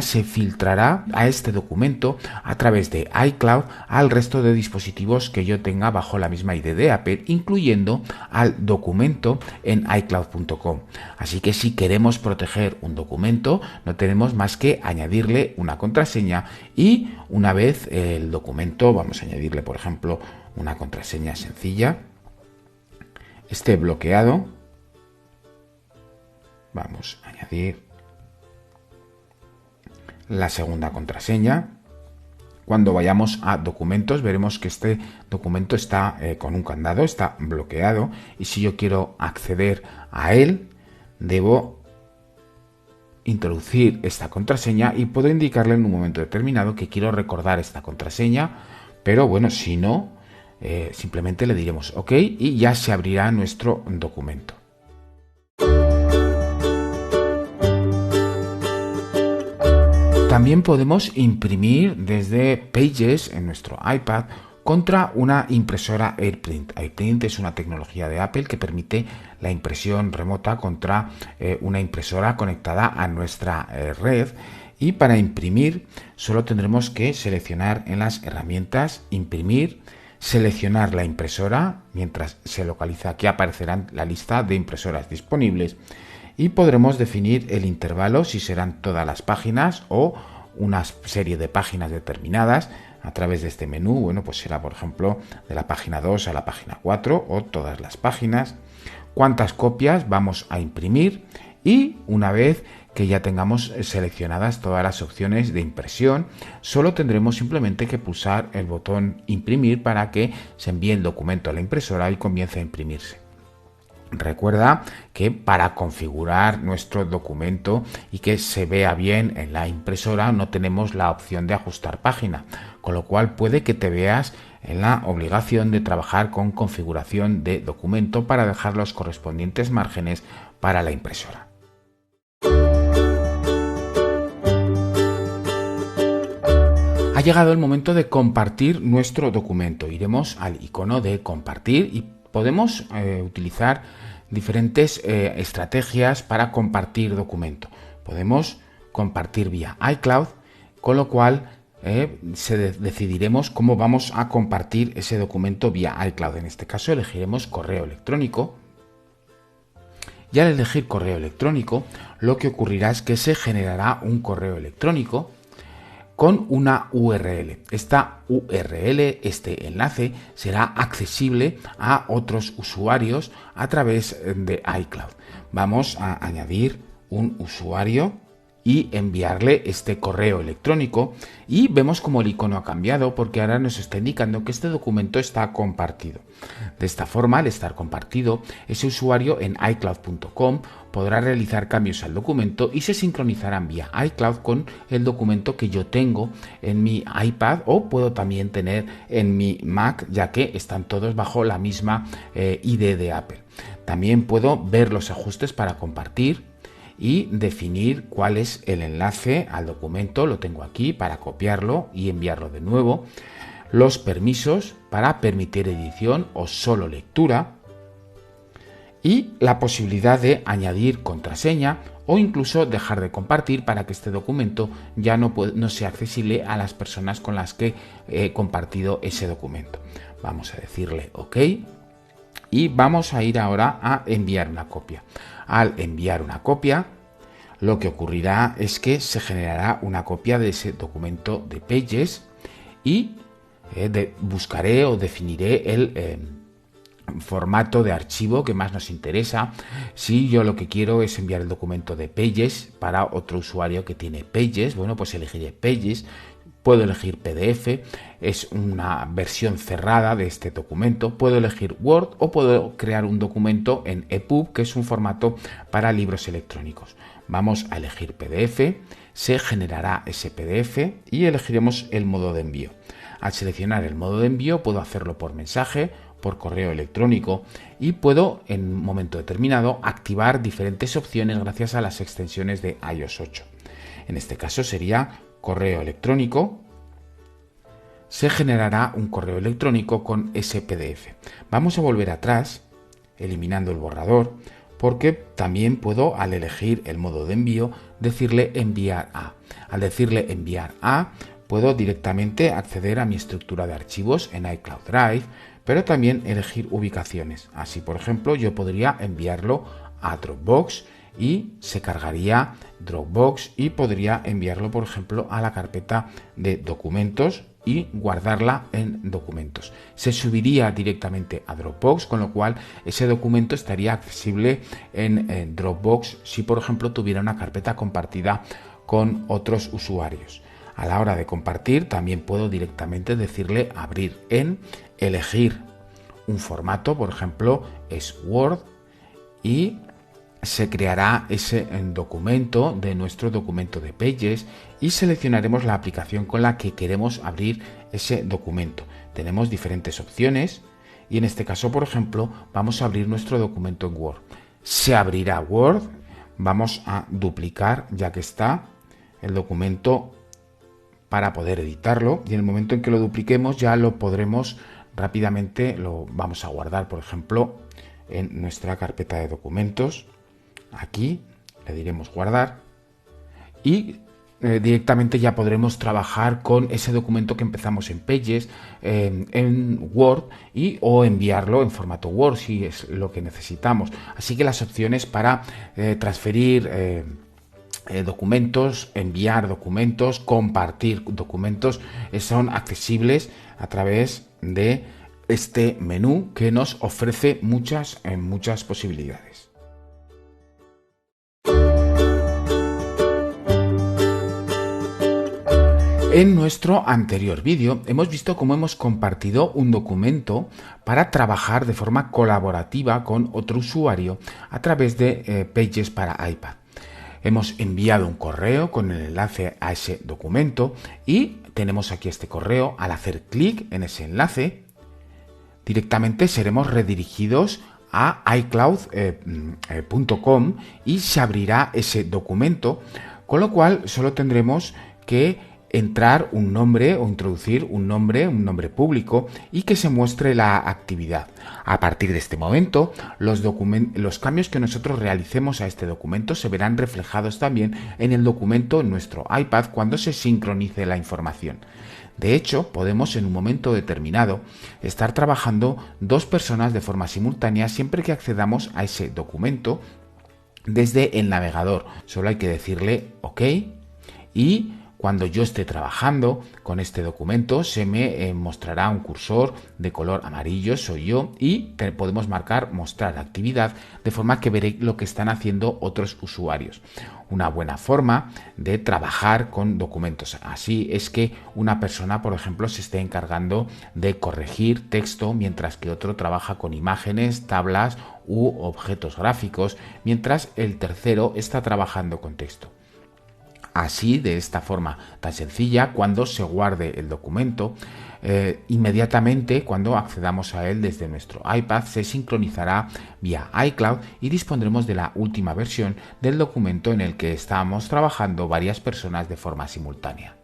se filtrará a este documento a través de iCloud al resto de dispositivos que yo tenga bajo la misma ID de Apple, incluyendo al documento en iCloud.com. Así que si queremos proteger un documento, no tenemos más que añadirle una contraseña, y una vez el documento, vamos a añadirle por ejemplo una contraseña sencilla, esté bloqueado, vamos a añadir la segunda contraseña. Cuando vayamos a documentos veremos que este documento está con un candado, está bloqueado, y si yo quiero acceder a él debo introducir esta contraseña y puedo indicarle en un momento determinado que quiero recordar esta contraseña, pero si no, simplemente le diremos OK y ya se abrirá nuestro documento. También podemos imprimir desde Pages en nuestro iPad contra una impresora AirPrint. AirPrint es una tecnología de Apple que permite la impresión remota contra una impresora conectada a nuestra red, y para imprimir solo tendremos que seleccionar en las herramientas Imprimir, seleccionar la impresora. Mientras se localiza aquí aparecerán la lista de impresoras disponibles, y podremos definir el intervalo, si serán todas las páginas o una serie de páginas determinadas a través de este menú. Pues será por ejemplo de la página 2 a la página 4 o todas las páginas. Cuántas copias vamos a imprimir, y una vez que ya tengamos seleccionadas todas las opciones de impresión, solo tendremos simplemente que pulsar el botón Imprimir para que se envíe el documento a la impresora y comience a imprimirse. Recuerda que para configurar nuestro documento y que se vea bien en la impresora no tenemos la opción de ajustar página, con lo cual puede que te veas en la obligación de trabajar con configuración de documento para dejar los correspondientes márgenes para la impresora. Ha llegado el momento de compartir nuestro documento. Iremos al icono de compartir y podemos utilizar diferentes estrategias para compartir documento. Podemos compartir vía iCloud, con lo cual decidiremos cómo vamos a compartir ese documento vía iCloud. En este caso elegiremos correo electrónico. Y al elegir correo electrónico, lo que ocurrirá es que se generará un correo electrónico con una URL. Esta URL, este enlace, será accesible a otros usuarios a través de iCloud. Vamos a añadir un usuario y enviarle este correo electrónico, y vemos como el icono ha cambiado porque ahora nos está indicando que este documento está compartido. De esta forma, al estar compartido, ese usuario en iCloud.com podrá realizar cambios al documento y se sincronizarán vía iCloud con el documento que yo tengo en mi iPad, o puedo también tener en mi Mac, ya que están todos bajo la misma ID de Apple. También puedo ver los ajustes para compartir y definir cuál es el enlace al documento. Lo tengo aquí para copiarlo y enviarlo de nuevo. Los permisos para permitir edición o solo lectura. Y la posibilidad de añadir contraseña o incluso dejar de compartir para que este documento ya no sea accesible a las personas con las que he compartido ese documento. Vamos a decirle OK y vamos a ir ahora a enviar una copia. Al enviar una copia, lo que ocurrirá es que se generará una copia de ese documento de Pages y buscaré o definiré el formato de archivo que más nos interesa. Si yo lo que quiero es enviar el documento de Pages para otro usuario que tiene Pages, bueno, pues elegiré Pages. Puedo elegir PDF, es una versión cerrada de este documento. Puedo elegir Word o puedo crear un documento en EPUB, que es un formato para libros electrónicos. Vamos a elegir PDF, se generará ese PDF y elegiremos el modo de envío. Al seleccionar el modo de envío puedo hacerlo por mensaje, por correo electrónico, y puedo en un momento determinado activar diferentes opciones gracias a las extensiones de iOS 8. En este caso sería correo electrónico. Se generará un correo electrónico con ese PDF. Vamos a volver atrás, eliminando el borrador, porque también puedo, al elegir el modo de envío, decirle enviar a. Al decirle enviar a, puedo directamente acceder a mi estructura de archivos en iCloud Drive, pero también elegir ubicaciones. Así, por ejemplo, yo podría enviarlo a Dropbox y se cargaría Dropbox y podría enviarlo, por ejemplo, a la carpeta de documentos y guardarla en documentos. Se subiría directamente a Dropbox, con lo cual ese documento estaría accesible en Dropbox si, por ejemplo, tuviera una carpeta compartida con otros usuarios. A la hora de compartir también puedo directamente decirle abrir en, elegir un formato, por ejemplo es Word, y se creará ese documento de nuestro documento de Pages y seleccionaremos la aplicación con la que queremos abrir ese documento. Tenemos diferentes opciones y en este caso, por ejemplo, vamos a abrir nuestro documento en Word. Se abrirá Word, vamos a duplicar ya que está el documento para poder editarlo, y en el momento en que lo dupliquemos ya lo podremos rápidamente, lo vamos a guardar, por ejemplo, en nuestra carpeta de documentos. Aquí le diremos guardar y directamente ya podremos trabajar con ese documento que empezamos en Pages, en Word, o enviarlo en formato Word si es lo que necesitamos. Así que las opciones para transferir documentos, enviar documentos, compartir documentos son accesibles a través de este menú que nos ofrece muchas posibilidades. En nuestro anterior vídeo hemos visto cómo hemos compartido un documento para trabajar de forma colaborativa con otro usuario a través de Pages para iPad. Hemos enviado un correo con el enlace a ese documento y tenemos aquí este correo. Al hacer clic en ese enlace, directamente seremos redirigidos a iCloud.com y se abrirá ese documento, con lo cual solo tendremos que entrar un nombre o introducir un nombre público y que se muestre la actividad. A partir de este momento, los cambios que nosotros realicemos a este documento se verán reflejados también en el documento en nuestro iPad cuando se sincronice la información. De hecho, podemos en un momento determinado estar trabajando dos personas de forma simultánea siempre que accedamos a ese documento desde el navegador. Solo hay que decirle OK y cuando yo esté trabajando con este documento se me mostrará un cursor de color amarillo, soy yo, y podemos marcar mostrar actividad de forma que veré lo que están haciendo otros usuarios. Una buena forma de trabajar con documentos. Así es que una persona, por ejemplo, se esté encargando de corregir texto mientras que otro trabaja con imágenes, tablas u objetos gráficos, mientras el tercero está trabajando con texto. Así, de esta forma tan sencilla, cuando se guarde el documento, inmediatamente cuando accedamos a él desde nuestro iPad se sincronizará vía iCloud y dispondremos de la última versión del documento en el que estamos trabajando varias personas de forma simultánea.